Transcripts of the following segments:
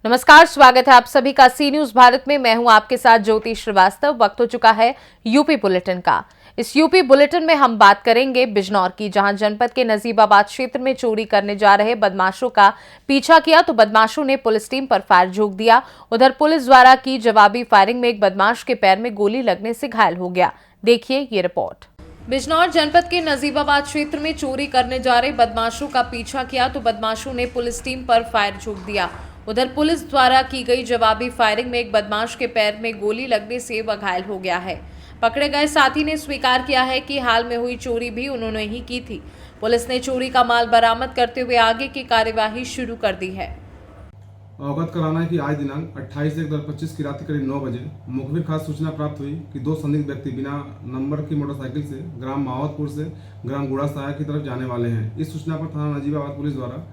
नमस्कार, स्वागत है आप सभी का सी न्यूज भारत में। मैं हूं आपके साथ ज्योति श्रीवास्तव। वक्त हो चुका है यूपी बुलेटिन का। इस यूपी बुलेटिन में हम बात करेंगे बिजनौर की, जहां जनपद के नजीबाबाद क्षेत्र में चोरी करने जा रहे बदमाशों का पीछा किया तो बदमाशों ने पुलिस टीम पर फायर झोंक दिया। उधर पुलिस द्वारा की जवाबी फायरिंग में एक बदमाश के पैर में गोली लगने से घायल हो गया। देखिए ये रिपोर्ट। बिजनौर जनपद के नजीबाबाद क्षेत्र में चोरी करने जा रहे बदमाशों का पीछा किया तो बदमाशों ने पुलिस टीम पर फायर झोंक दिया। उधर पुलिस द्वारा की गई जवाबी फायरिंग में एक बदमाश के पैर में गोली लगने से वह घायल हो गया है। पकड़े गए साथी ने स्वीकार किया है कि हाल में हुई चोरी भी उन्होंने ही की थी। पुलिस ने चोरी का माल बरामद करते हुए आगे की कार्यवाही शुरू कर दी है। अवगत कराना है कि आज दिनांक 28/1/2025 की रात करीब 9 बजे मुखबिर खास सूचना प्राप्त हुई कि दो संदिग्ध व्यक्ति बिना नंबर की मोटरसाइकिल से ग्राम मावतपुर से ग्राम गुड़ा सहायक की तरफ जाने वाले हैं। इस सूचना पर थाना नजीबाबाद पुलिस द्वारा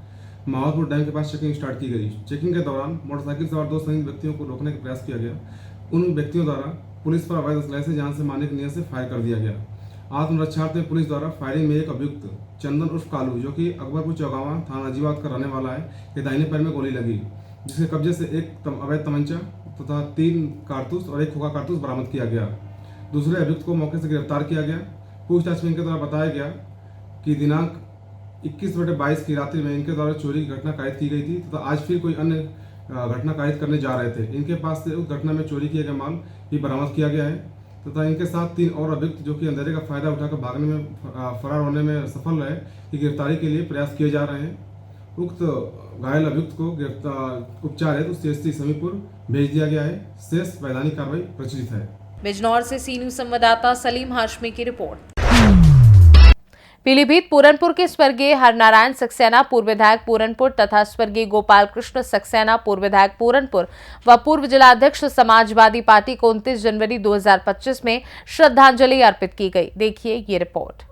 मावतपुर डैम के पास चेकिंग स्टार्ट की गई। चेकिंग के दौरान मोटरसाइकिल सवार दो संदिग्ध व्यक्तियों को रोकने का प्रयास किया गया। उन व्यक्तियों द्वारा पुलिस पर अवैध असलहे से जान से मारने की नीयत से फायर कर दिया गया। आत्मरक्षार्थ में पुलिस द्वारा फायरिंग में एक अभियुक्त चंदन उर्फ कालू, जो कि अकबरपुर चौगावा थाना नजीबाबाद का रहने वाला है, के दाहिने पैर में गोली लगी, जिसके कब्जे से एक अवैध तमंचा तथा 3 कारतूस और एक खोखा कारतूस बरामद किया गया। दूसरे अभियुक्त को मौके से गिरफ्तार किया गया। पूछताछ में इनके द्वारा बताया गया कि दिनांक 21/22 की रात्रि में इनके द्वारा चोरी की घटना कायद की गई थी तथा आज फिर कोई अन्य घटना कायद करने जा रहे थे। इनके पास से उस घटना में चोरी किया गया माल भी बरामद किया गया है तथा इनके साथ 3 और अभियुक्त, जो कि अंधेरे का फायदा उठाकर भागने में फरार होने में सफल रहे, की गिरफ्तारी के लिए प्रयास किए जा रहे हैं। उक्त घायल अभियुक्त को गिरफ्तार उपचार हेतु CHC समीपुर भेज दिया गया है। शेष वैधानिक कार्रवाई प्रचलित है। बिजनौर से सी न्यूज संवाददाता सलीम हाशमी की रिपोर्ट। पीलीभीत पूरनपुर के स्वर्गीय हरनारायण सक्सेना पूर्व विधायक पूरनपुर तथा स्वर्गीय गोपाल कृष्ण सक्सेना पूर्व विधायक पूरनपुर व पूर्व जिलाध्यक्ष समाजवादी पार्टी को 29 जनवरी 2025 में श्रद्धांजलि अर्पित की गई। देखिए ये रिपोर्ट।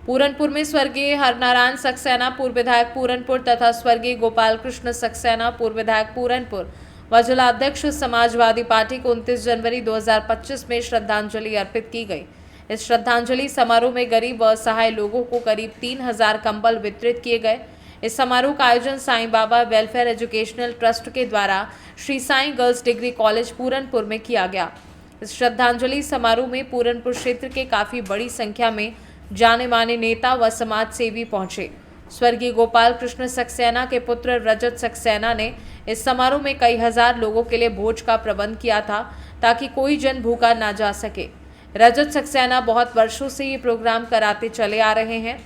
पूरनपुर में स्वर्गीय हरनारायण सक्सेना पूर्व विधायक पूरनपुर तथा स्वर्गीय गोपाल कृष्ण सक्सेना पूर्व विधायक पूरनपुर व जिलाध्यक्ष समाजवादी पार्टी को 29 जनवरी 2025 में श्रद्धांजलि अर्पित की गई। इस श्रद्धांजलि समारोह में गरीब व असहाय लोगों को करीब 3000 कंबल वितरित किए गए। इस समारोह का आयोजन Sai Baba welfare educational trust के द्वारा Shri Sai girls degree college Puranpur में किया गया। इस श्रद्धांजलि समारोह में पूरनपुर क्षेत्र के काफी बड़ी संख्या में जाने माने नेता व समाज सेवी पहुंचे। स्वर्गीय गोपाल कृष्ण सक्सेना के पुत्र रजत सक्सेना ने इस समारोह में कई हजार लोगों के लिए भोज का प्रबंध किया था ताकि कोई जन भूखा ना जा सके। रजत सक्सेना बहुत वर्षों से ये प्रोग्राम कराते चले आ रहे हैं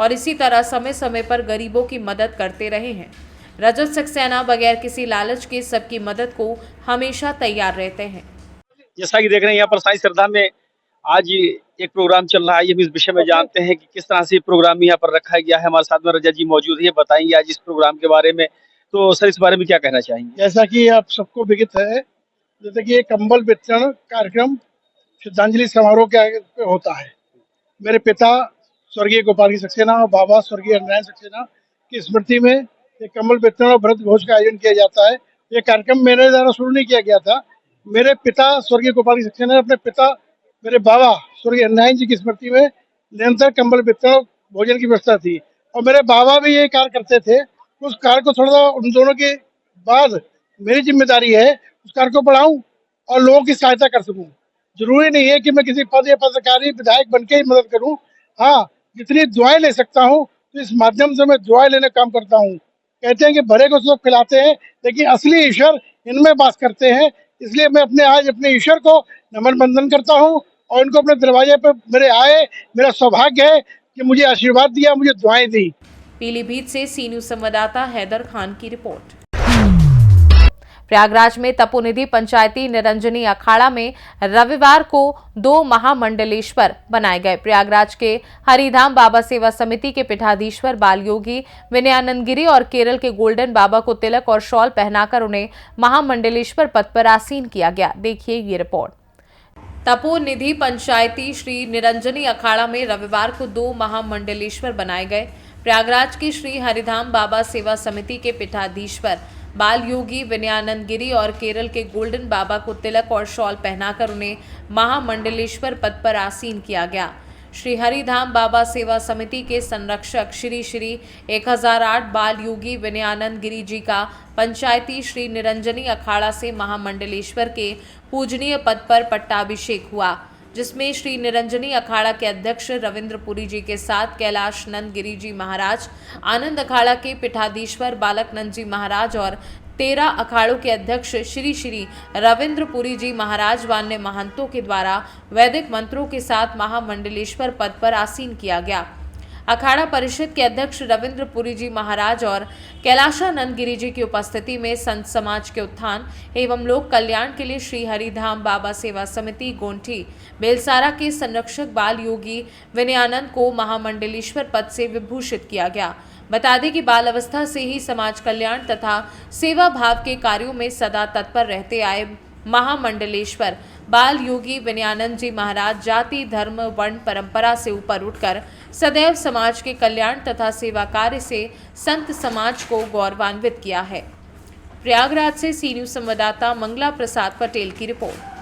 और इसी तरह समय समय पर गरीबों की मदद करते रहे हैं। रजत सक्सेना बगैर किसी लालच के सबकी मदद को हमेशा तैयार रहते हैं। जैसा कि देख रहे हैं यहाँ पर साईं श्रद्धा में आज एक प्रोग्राम चल रहा है। ये भी इस विषय में जानते हैं कि किस तरह से प्रोग्राम यहाँ पर रखा गया है। हमारे साथ में रजत जी मौजूद है, बताएंगे आज इस प्रोग्राम के बारे में। तो सर, इस बारे में क्या कहना चाहेंगे? जैसा कि आप सबको विदित है, जैसे कि ये कंबल वितरण कार्यक्रम श्रद्धांजलि समारोह के होता है। मेरे पिता स्वर्गीय गोपाल सक्सेना और बाबा स्वर्गीय हरनारायण सक्सेना की स्मृति में ये कंबल वितरण और व्रत भोज का आयोजन किया जाता है। ये कार्यक्रम मेरे द्वारा शुरू नहीं किया गया था। मेरे पिता स्वर्गीय गोपाल सक्सेना, अपने पिता मेरे बाबा स्वर्गीय हरनारायण जी की स्मृति में निरंतर कंबल वितरण भोजन की व्यवस्था थी और मेरे बाबा भी ये कार्य करते थे। उस कार्य को थोड़ा उन दोनों के बाद मेरी जिम्मेदारी है उस कार्य को बढ़ाऊं और लोगों की सहायता कर सकूं। जरूरी नहीं है कि मैं किसी पद या पदाधिकारी विधायक बन के ही मदद करूं। हाँ, जितनी दुआएं ले सकता हूं तो इस माध्यम से मैं दुआएं लेने काम करता हूं। कहते हैं कि भरे को सब खिलाते हैं, लेकिन असली ईश्वर इनमें वास करते हैं। इसलिए मैं आज अपने ईश्वर को नमन बंदन करता हूं और इनको अपने दरवाजे पर मेरे आए। मेरा सौभाग्य है कि मुझे आशीर्वाद दिया, मुझे दुआएं दी। पीलीभीत से सी न्यूज संवाददाता हैदर खान की रिपोर्ट। प्रयागराज में तपोनिधि पंचायती निरंजनी अखाड़ा में रविवार को 2 महामंडलेश्वर बनाए गए। प्रयागराज के हरिधाम बाबा सेवा समिति के पीठाधीश्वर बाल योगी विनयानंद गिरी और केरल के गोल्डन बाबा को तिलक और शॉल पहनाकर उन्हें महामंडलेश्वर पद पर आसीन किया गया। देखिए ये रिपोर्ट। तपोनिधि पंचायती श्री निरंजनी अखाड़ा में रविवार को 2 महामंडलेश्वर बनाए गए। प्रयागराज की श्री हरिधाम बाबा सेवा समिति के पीठाधीश्वर बाल योगी विनयानंद गिरी और केरल के गोल्डन बाबा को तिलक और शॉल पहनाकर उन्हें महामंडलेश्वर पद पर आसीन किया गया। श्री हरिधाम बाबा सेवा समिति के संरक्षक श्री श्री 1008 बाल योगी विनयानंद गिरी जी का पंचायती श्री निरंजनी अखाड़ा से महामंडलेश्वर के पूजनीय पद पर पट्टाभिषेक हुआ, जिसमें श्री निरंजनी अखाड़ा के अध्यक्ष रविंद्र पुरी जी के साथ कैलाश नंद गिरी जी महाराज, आनंद अखाड़ा के पीठाधीश्वर बालक नंद जी महाराज और 13 अखाड़ों के अध्यक्ष श्री श्री रविंद्र पुरी जी महाराज व अन्य महंतों के द्वारा वैदिक मंत्रों के साथ महामंडलेश्वर पद पर आसीन किया गया। अखाड़ा परिषद के अध्यक्ष रविंद्र पुरी जी महाराज और कैलाशानंद गिरी जी की उपस्थिति में संत समाज के उत्थान एवं लोक कल्याण के लिए श्री हरिधाम बाबा सेवा समिति गोंठी बेलसारा के संरक्षक बाल योगी विनयानंद को महामंडलेश्वर पद से विभूषित किया गया। बता दें कि बाल अवस्था से ही समाज कल्याण तथा सेवा भाव के कार्यों में सदा तत्पर रहते आए महामंडलेश्वर बाल योगी विनयानंद जी महाराज जाति धर्म वर्ण परंपरा से ऊपर उठकर सदैव समाज के कल्याण तथा सेवा कार्य से संत समाज को गौरवान्वित किया है। प्रयागराज से सी न्यूज संवाददाता मंगला प्रसाद पटेल की रिपोर्ट।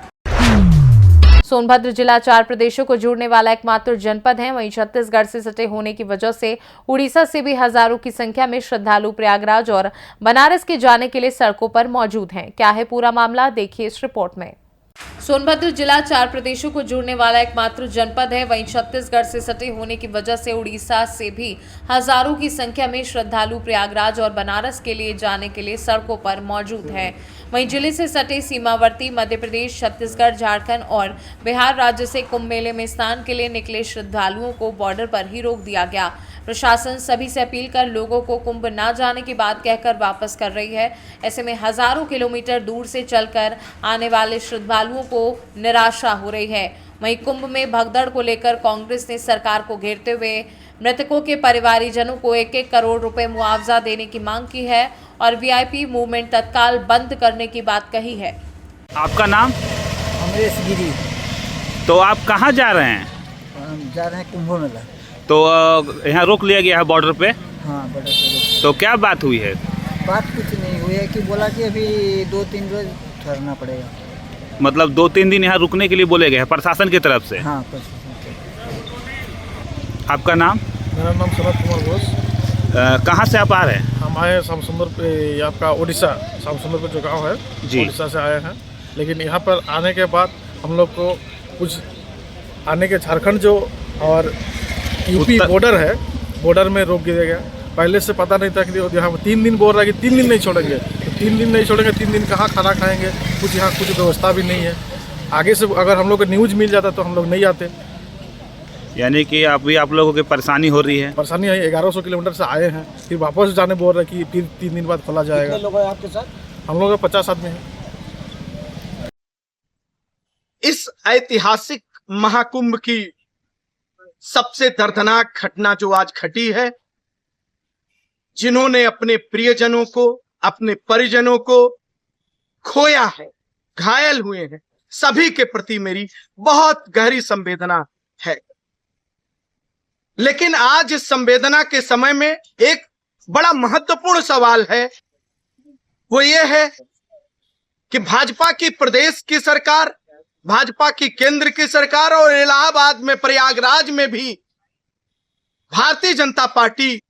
सोनभद्र जिला 4 प्रदेशों को जोड़ने वाला एकमात्र जनपद है। वहीं छत्तीसगढ़ से सटे होने की वजह से उड़ीसा से भी हजारों की संख्या में श्रद्धालु प्रयागराज और बनारस के जाने के लिए सड़कों पर मौजूद हैं। क्या है पूरा मामला, देखिए इस रिपोर्ट में। सोनभद्र जिला 4 प्रदेशों को जोड़ने वाला एकमात्र जनपद है। वहीं छत्तीसगढ़ से सटे होने की वजह से उड़ीसा से भी हजारों की संख्या में श्रद्धालु प्रयागराज और बनारस के लिए जाने के लिए सड़कों पर मौजूद है। वहीं जिले से सटे सीमावर्ती मध्य प्रदेश, छत्तीसगढ़, झारखंड और बिहार राज्य से कुंभ मेले में स्नान के लिए निकले श्रद्धालुओं को बॉर्डर पर ही रोक दिया गया। प्रशासन सभी से अपील कर लोगों को कुंभ न जाने की बात कहकर वापस कर रही है। ऐसे में हजारों किलोमीटर दूर से चलकर आने वाले श्रद्धालुओं को निराशा हो रही है। वहीं कुंभ में भगदड़ को लेकर कांग्रेस ने सरकार को घेरते हुए मृतकों के परिवारीजनों को 1-1 करोड़ रुपए मुआवजा देने की मांग की है और वीआईपी मूवमेंट तत्काल बंद करने की बात कही है। आपका नाम? अमरेश गिरी। तो आप कहाँ जा रहे हैं? हम जा रहे हैं कुंभ मेला। तो यहाँ रोक लिया गया है बॉर्डर पे? हाँ, बॉर्डर पे रोक। तो क्या बात हुई है? बात कुछ नहीं हुई है कि बोला कि अभी 2-3 रोज ठहरना पड़ेगा। मतलब 2-3 दिन यहाँ रुकने के लिए बोले गए हैं प्रशासन की तरफ से? हाँ, प्रशासन। आपका नाम? मेरा नाम शरद कुमार घोष। कहाँ से आप आ रहे हैं? हम आए हैं शामसुंदर पे, आपका उड़ीसा शामसुंदर पे जो गांव है जी, उड़ीसा से आए हैं। लेकिन यहाँ पर आने के बाद हम लोग को कुछ आने के झारखंड जो और यूपी बॉर्डर है, बॉर्डर में रोक दिया गया। पहले से पता नहीं था कि यहाँ 3 दिन बोल रहा है कि 3 दिन नहीं छोड़ेंगे। तो 3 दिन नहीं छोड़ेंगे, 3 दिन कहाँ खाना खाएंगे? कुछ यहाँ कुछ व्यवस्था भी नहीं है। आगे से अगर हम लोग को न्यूज़ मिल जाता तो हम लोग नहीं आते। यानी कि अभी आप लोगों की परेशानी हो रही है? परेशानी है, 1100 किलोमीटर से आए हैं, फिर वापस जाने बोल रहे कि फिर 3 दिन बाद खोला जाएगा। कितने लोग हैं आपके साथ? हम लोग 50 आदमी हैं। इस ऐतिहासिक महाकुंभ की सबसे दर्दनाक घटना जो आज घटी है, जिन्होंने अपने प्रियजनों को, अपने परिजनों को खोया है, घायल हुए हैं, सभी के प्रति मेरी बहुत गहरी संवेदना है। लेकिन आज इस संवेदना के समय में एक बड़ा महत्वपूर्ण सवाल है, वो ये है कि भाजपा की प्रदेश की सरकार, भाजपा की केंद्र की सरकार और इलाहाबाद में, प्रयागराज में भी भारतीय जनता पार्टी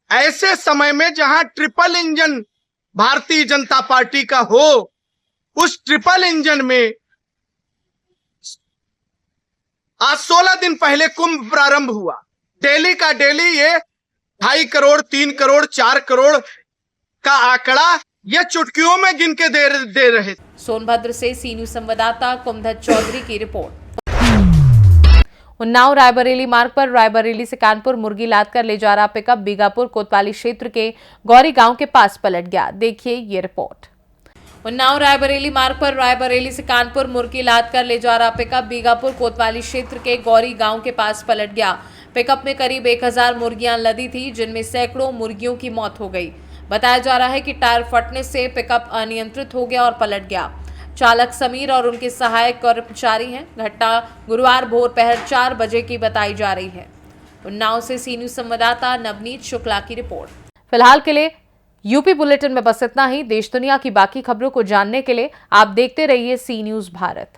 ऐसे समय में जहां triple engine Bharatiya Janata party का हो, उस ट्रिपल इंजन में आज 16 दिन पहले कुंभ प्रारंभ हुआ। डेली का डेली ये 2.5 करोड़, 3 करोड़, 4 करोड़ का आंकड़ा ये चुटकियों में गिन के दे रहे थे। सोनभद्र से सी न्यूज संवाददाता कुमधत चौधरी की रिपोर्ट। उन्नाव रायबरेली मार्ग पर रायबरेली से कानपुर मुर्गी लादकर ले जा रहा पिकअप बीगापुर कोतवाली क्षेत्र के गौरी गांव के पास पलट गया। देखिए ये रिपोर्ट। उन्नाव रायबरेली मार्ग पर रायबरेली से कानपुर मुर्गी लादकर ले जा रहा पिकअप बीगापुर कोतवाली क्षेत्र के गौरी गांव के पास पलट गया। पिकअप में करीब 1000 मुर्गियां लदी थी, जिनमें सैकड़ों मुर्गियों की मौत हो गई। बताया जा रहा है कि टायर फटने से पिकअप अनियंत्रित हो गया और पलट गया। चालक समीर और उनके सहायक कर्मचारी हैं। घटना गुरुवार भोर पहर 4 बजे की बताई जा रही है। उन्नाव से सी न्यूज संवाददाता नवनीत शुक्ला की रिपोर्ट। फिलहाल के लिए यूपी बुलेटिन में बस इतना ही। देश दुनिया की बाकी खबरों को जानने के लिए आप देखते रहिए सी न्यूज भारत।